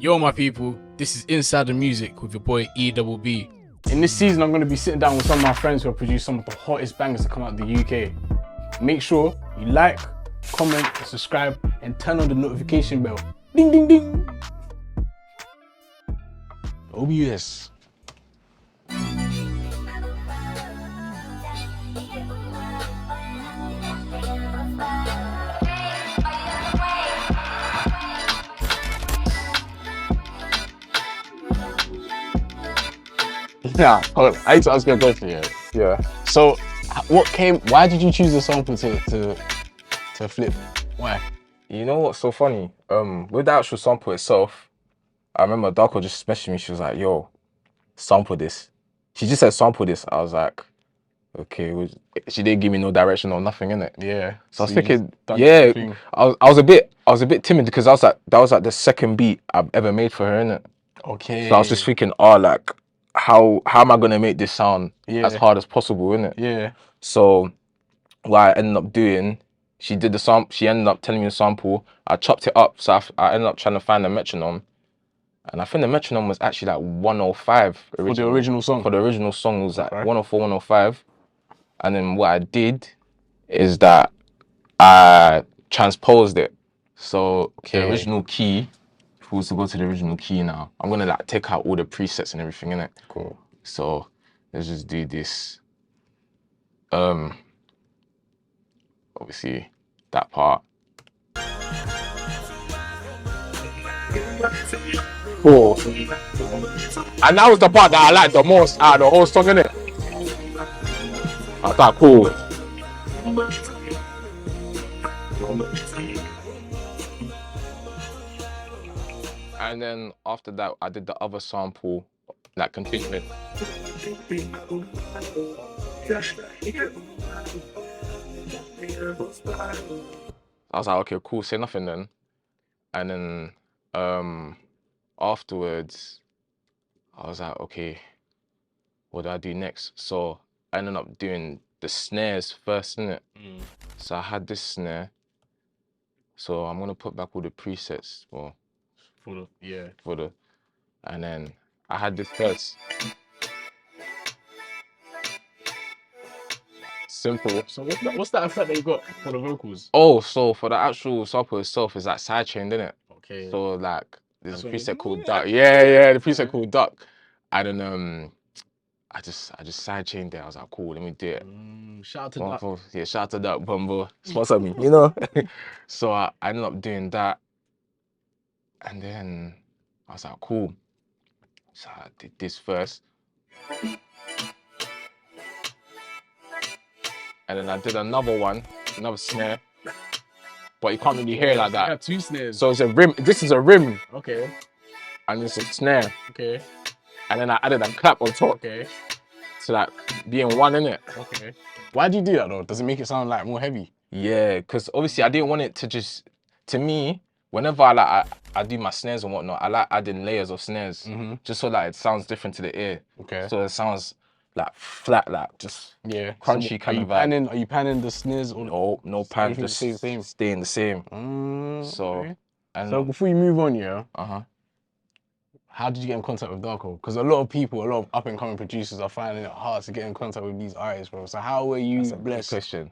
Yo, my people, this is Inside the Music with your boy E-double-B. In this season, I'm going to be sitting down with some of my friends who have produced some of the hottest bangers to come out of the UK. Make sure you like, comment, subscribe, and turn on the notification bell. Ding, ding, ding. OBS. Yeah, hold on. I need to ask you a question here. Yeah. So, why did you choose the sample to flip? Why? You know what's so funny? With the actual sample itself, I remember Darkoo just messaged me. She was like, "Yo, sample this." She just said, "Sample this." I was like, "Okay." She didn't give me no direction or nothing in it. Yeah. So I was thinking, yeah. I was a bit timid because I was like, that was like the second beat I've ever made for her, innit? Okay. So I was just thinking, like, how am I gonna make this sound as hard as possible, innit? Yeah. So what I ended up doing, she did the sample. She ended up telling me the sample. I chopped it up, so I ended up trying to find the metronome, and I think the metronome was actually like 105 for the original song. For the original song, it was like 104, 105, and then what I did is that I transposed it. So the original key. If we was to go to the original key now, I'm gonna like take out all the presets and everything in it. Cool. So let's just do this. Obviously that part. Cool. And that was the part that I liked the most out of the whole song, innit? I thought, cool. And then after that, I did the other sample, like continuing. I was like, okay, cool, say nothing then. And then afterwards, I was like, okay, what do I do next? So I ended up doing the snares first, innit? So I had this snare. So I'm gonna put back all the presets and then I had this first. Simple. So what's that effect that you got for the vocals? Oh, so for the actual sample itself is like sidechained, innit? Okay. So like there's a preset called Duck. Yeah, the preset called Duck. And then I just sidechained it. I was like, cool, let me do it. Shout out to Duck. Yeah, shout out to Duck, Bumbo. Sponsor me, you know? So I ended up doing that. And then I was like, cool. So I did this first. And then I did another one, another snare. But you can't really hear it like that. You have two snares. So it's a rim. This is a rim. Okay. And it's a snare. Okay. And then I added a clap on top. Okay. So like being one, innit? Okay. Why do you do that though? Does it make it sound like more heavy? Yeah, because obviously I didn't want it to just, to me, whenever I do my snares and whatnot, I like adding layers of snares. Just so that it sounds different to the ear. Okay. So it sounds like flat, like just crunchy so kind of vibe. Are you panning the snares or no pan, just same? staying the same. So okay. So before you move on, how did you get in contact with Darkoo? Because a lot of people, a lot of up and coming producers are finding it hard to get in contact with these artists, bro. So how were you blessed? That's a good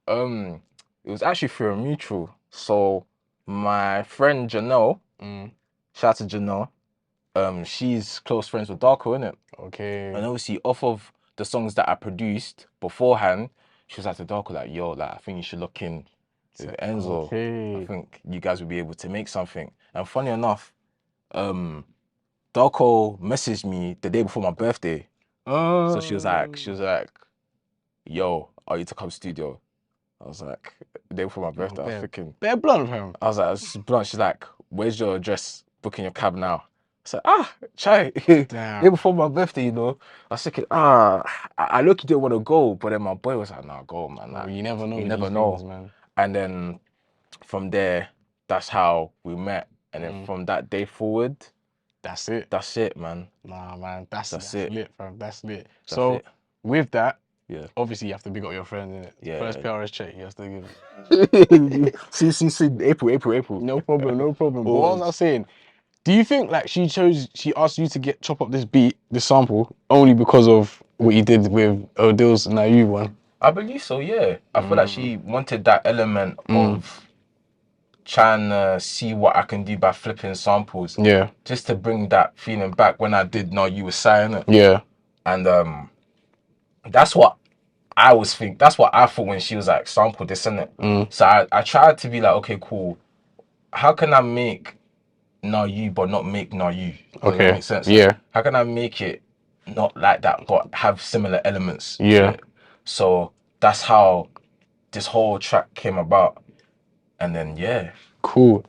question. It was actually through a mutual. So my friend Janelle, shout out to Janelle, she's close friends with Darkoo, innit? Okay. And obviously off of the songs that I produced beforehand, she was like to Darkoo, like, yo, like I think you should look in with Enzo. Okay. I think you guys would be able to make something. And funny enough, Darkoo messaged me the day before my birthday. Oh. So she was like, yo, are you to come studio? I was like, the day before my birthday, I was thinking. Bare blunt, fam. I was like, it's blunt. She's like, where's your address? Booking your cab now. I said, try. Day before my birthday, you know. I was thinking, I look, you didn't want to go, but then my boy was like, nah, go, man. Like, you never know. You never know, things, man. And then from there, that's how we met. And then from that day forward, that's it. That's it, man. Nah, man, that's it. lit, fam. That's lit. So with that, obviously you have to big up your friend, innit? Yeah. First PRS check, you have to give. see, April. No problem. But what was I saying? Do you think like she asked you to chop up this sample only because of what you did with Odil's Naive one? I believe so, yeah. I feel like she wanted that element of trying to see what I can do by flipping samples. Yeah. Just to bring that feeling back when I did know you were saying it. Yeah. And that's what I thought when she was like, sample this, innit? So I tried to be like, okay, cool. How can I make Now You but not make Now You? Does that make sense? Yeah. How can I make it not like that but have similar elements? Yeah. So that's how this whole track came about. And then yeah. Cool.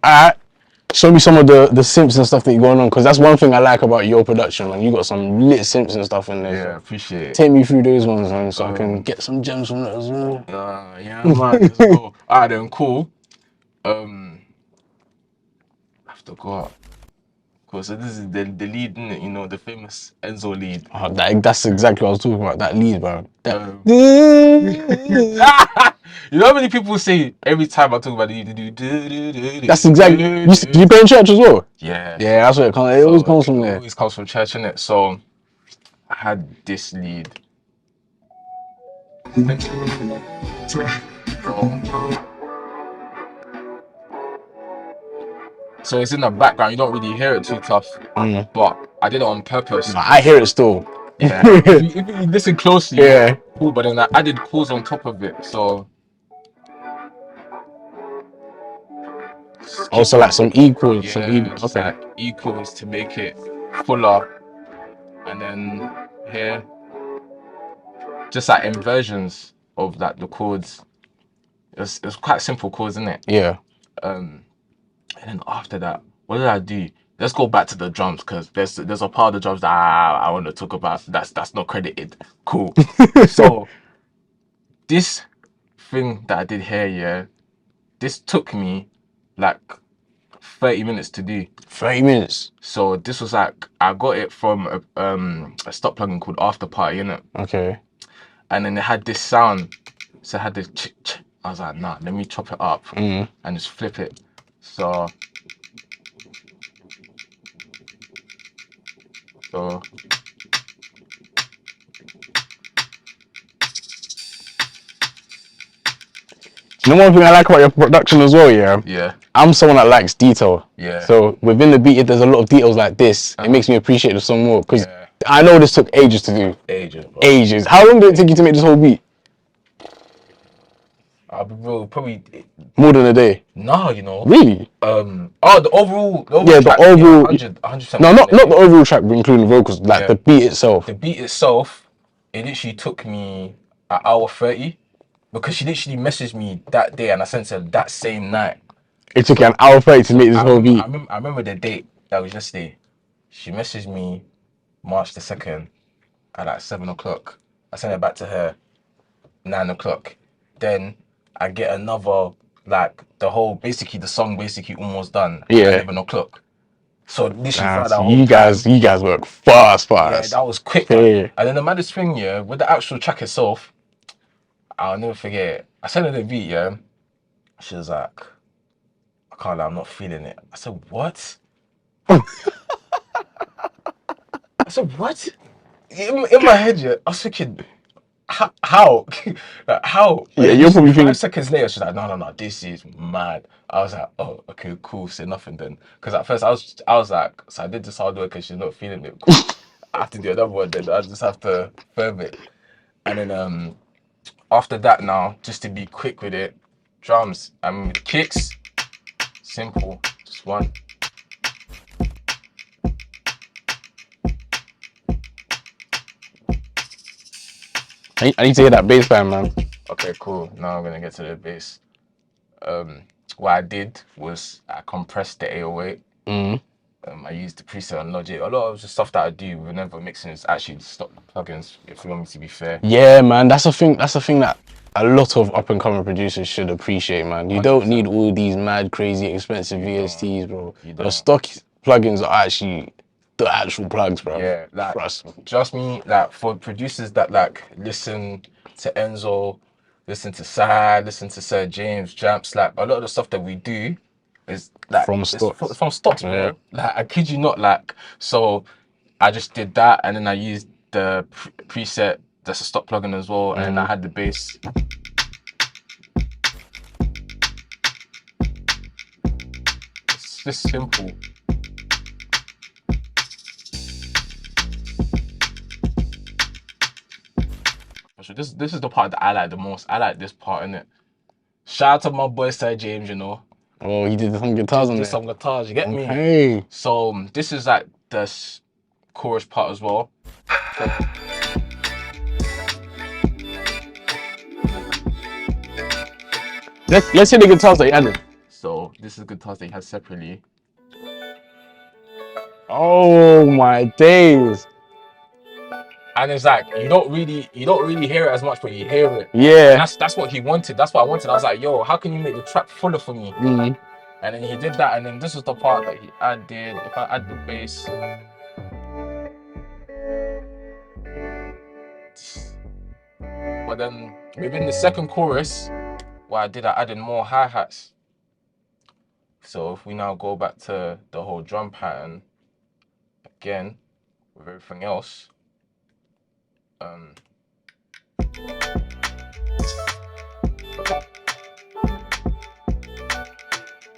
Show me some of the synths and stuff that you're going on, because that's one thing I like about your production, man. You got some lit synths and stuff in there. Yeah, so appreciate it. take me through those ones, man, so I can get some gems from that as well. Yeah, man. Let's go. Alright then, cool. I have to go out. Cool, so this is the lead, innit? You know, the famous Enzo lead. Oh, that's exactly what I was talking about, that lead, bro. You know how many people say every time I talk about it, that's exactly. You play in church as well? Yeah. Yeah, that's where it comes. It always comes from there. It always comes from church, innit? So I had this lead. So it's in the background, you don't really hear it too tough, but I did it on purpose. I hear it still. Yeah. if you listen closely, yeah. Cool, but then I added chords on top of it, so. Also like some equals. Yeah, some equals. Okay. Like equals to make it fuller. And then here, just like inversions of like the chords. It's quite simple chords, isn't it? Yeah. And then after that, what did I do? Let's go back to the drums, because there's a part of the drums that I want to talk about. That's not credited. Cool. So this thing that I did here, yeah, this took me like 30 minutes to do. 30 minutes. So this was like, I got it from a stock plugin called After Party, innit? Okay. And then it had this sound. So it had this ch. I was like, nah, let me chop it up and just flip it. So you know one thing I like about your production as well, yeah? Yeah. I'm someone that likes detail. Yeah. So within the beat, if there's a lot of details like this, it makes me appreciate the song more. Because I know this took ages to do. Ages, bro. Ages. How long did it take you to make this whole beat? I'll be real, probably more than a day. No, you know. Really? The overall yeah, track, the overall 100%. No, not the overall track, but including the vocals, like the beat itself. The beat itself, it literally took me an hour 30, because she literally messaged me that day and I sent her that same night. It took you an hour 30 to make this whole beat. I remember the date, that was yesterday. She messaged me March the 2nd at like 7 o'clock. I sent it back to her 9 o'clock. Then I get another, like the song almost done at 11 o'clock. So literally you guys work fast. Yeah, that was quick. Yeah. And then the maddest thing, yeah, with the actual track itself, I'll never forget it. I sent her the beat, yeah. She was like, I can't lie, I'm not feeling it. I said, what? I said, what? In my head, yeah, I was thinking, how? Like, how? Yeah, you're probably thinking 5 seconds later, she's like, no, this is mad. I was like, oh, okay, cool, say nothing then. Because at first I was like, so I did this hard work because she's not feeling it. Cool. I have to do another one then. I just have to firm it. And then after that now, just to be quick with it, drums, kicks, simple, just one. I need to hear that bass line, man. Okay, cool. Now I'm gonna get to the bass. What I did was I compressed the 808. I used the preset on Logic. A lot of the stuff that I do whenever mixing is actually stock plugins, if you want me to be fair. Yeah, man, that's a thing that a lot of up and coming producers should appreciate, man. You 100%. Don't need all these mad, crazy, expensive VSTs, bro. The stock plugins are actually the actual plugs, bro. Yeah, like trust me, like for producers that like listen to Enzo, listen to Sai, listen to Sir James, Jamps, like a lot of the stuff that we do, It's like From it's stocks. from stocks, bro. Like I kid you not. Like so, I just did that, and then I used the preset that's a stock plugin as well, and I had the bass. It's just simple. So this is the part that I like the most. I like this part, innit? Shout out to my boy Sir James, you know. Oh, he did some guitars on there. Some guitars, you get me? Okay. So this is like the chorus part as well. Let's hear the guitars that he added. So this is guitars that he has separately. Oh my days. And it's like you don't really hear it as much, but you hear it. Yeah. And that's what he wanted. That's what I wanted. I was like, yo, how can you make the track fuller for me? Mm. And then he did that, and then this is the part that he added. If I add the bass. But then within the second chorus, what I did, I added more hi-hats. So if we now go back to the whole drum pattern, again, with everything else,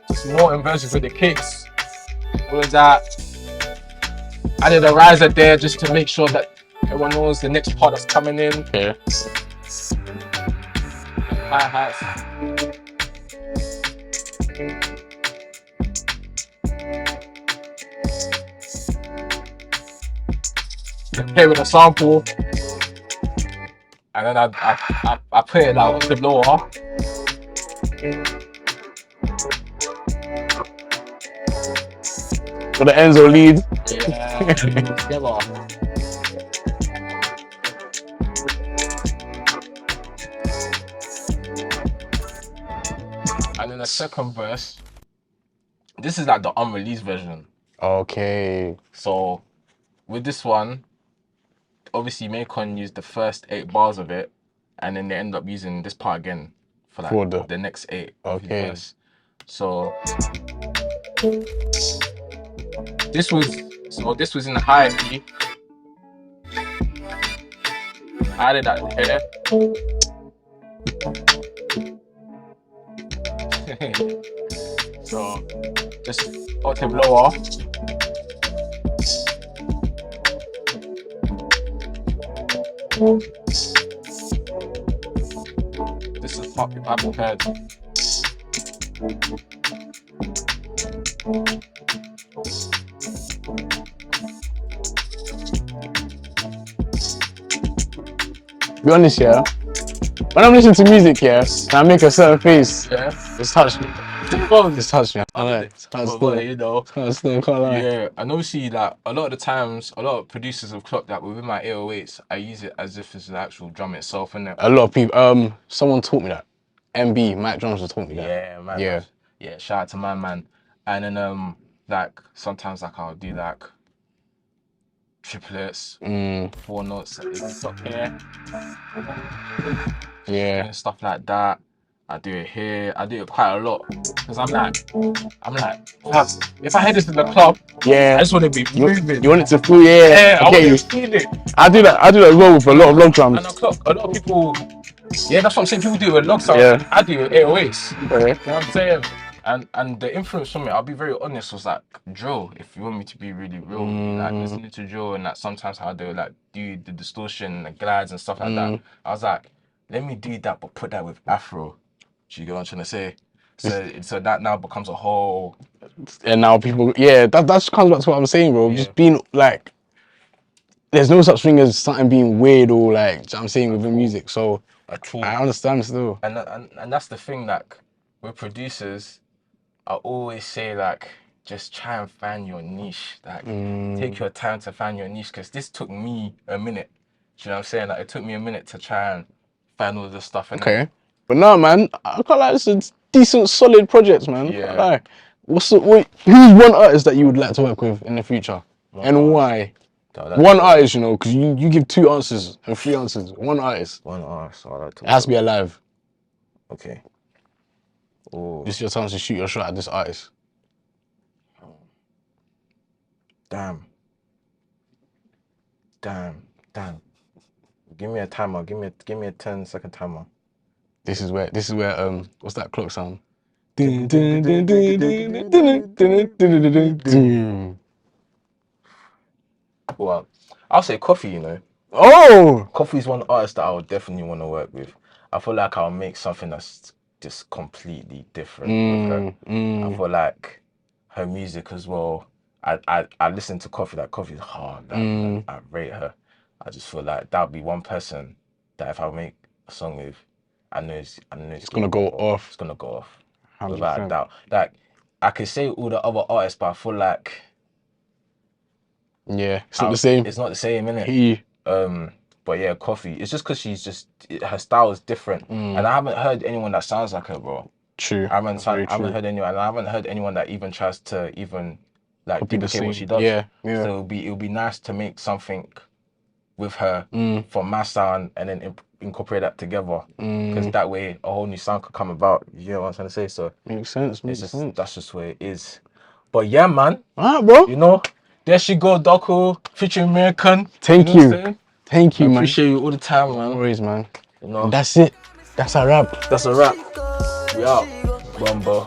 just more inversions with the kicks. All of that. Added a riser there just to make sure that everyone knows the next part that's coming in. Okay. Hi-hats. Play with a sample, and then I put it like octave lower. For the Enzo lead. Yeah, together. And then the second verse, this is like the unreleased version. Okay. So with this one, obviously Mayorkun used the first 8 bars of it, and then they end up using this part again for like the next 8. Okay. Verse. So this was in the high key. I added that here. So just octave lower. This is part I prepared. Be honest, yeah. When I'm listening to music, yeah, and I make a certain face, it's touched me. It's touched me. I know. It's you know. Can't lie. Yeah, and obviously, like a lot of the times, a lot of producers have clocked that within my 808s, I use it as if it's the actual drum itself, innit? A lot of people. Someone taught me that. MB Mike Johnson taught me that. Yeah, man. Yeah. Shout out to my man. And then like sometimes like I'll do like triplets, 4 notes up here. Yeah. And stuff like that. I do it here. I do it quite a lot because I'm like, if I hear this in the club, I just want to be moving. You want it to feel, yeah. I want to feel it. I do that as well with a lot of log drums. And a lot of people, yeah, that's what I'm saying. People do it with log sounds. Yeah. I do it with 808s. Okay. You know what I'm saying? And the influence from it, I'll be very honest, was like drill. If you want me to be really real, like listening to drill and like sometimes how they like do the distortion, the glides and stuff like that. I was like, let me do that, but put that with Afro. Do you get what I'm trying to say? So that now becomes a whole. And now people, yeah, that's comes back to what I'm saying, bro. Yeah. Just being like, there's no such thing as something being weird or like, you know what I'm saying, within music. So I understand still. And that's the thing, like with producers, I always say like, just try and find your niche. Like take your time to find your niche, because this took me a minute. Do you know what I'm saying? Like it took me a minute to try and find all this stuff. Okay. But no, man, I can't lie, it's a decent, solid project, man. Yeah. Like, who's one artist that you would like to work with in the future? And why? One artist, you know, because you give 2 answers and 3 answers. One artist. One artist. It has to be alive. Okay. Oh. This is your chance to shoot your shot at this artist. Damn. Give me a timer. Give me a 10-second timer. This is where what's that clock sound? Well, I'll say Coffee, you know. Oh, Coffee's one artist that I would definitely want to work with. I feel like I'll make something that's just completely different with her. I feel like her music as well. I listen to Coffee, like Coffee's hard. Like, I rate her. I just feel like that would be one person that if I make a song with, I know it's gonna go off. It's gonna go off. 100%. Without a doubt. Like I could say all the other artists, but I feel like it's not the same. It's not the same, innit? But yeah, Coffee. It's just because her style is different, and I haven't heard anyone that sounds like her, bro. True. I haven't heard anyone, and I haven't heard anyone that even tries to like duplicate what she does. Yeah. So it'll be nice to make something with her for my sound, and then incorporate that together, because that way a whole new sound could come about. You know what I'm trying to say? So Makes sense. That's just where it is. But yeah, man. Alright, bro. You know, there she go, Darkoo featuring Mayorkun. Thank you. Thank you, man. Appreciate you all the time, man. No worries, man. You know, and that's it. That's a wrap. We out. Bumbo.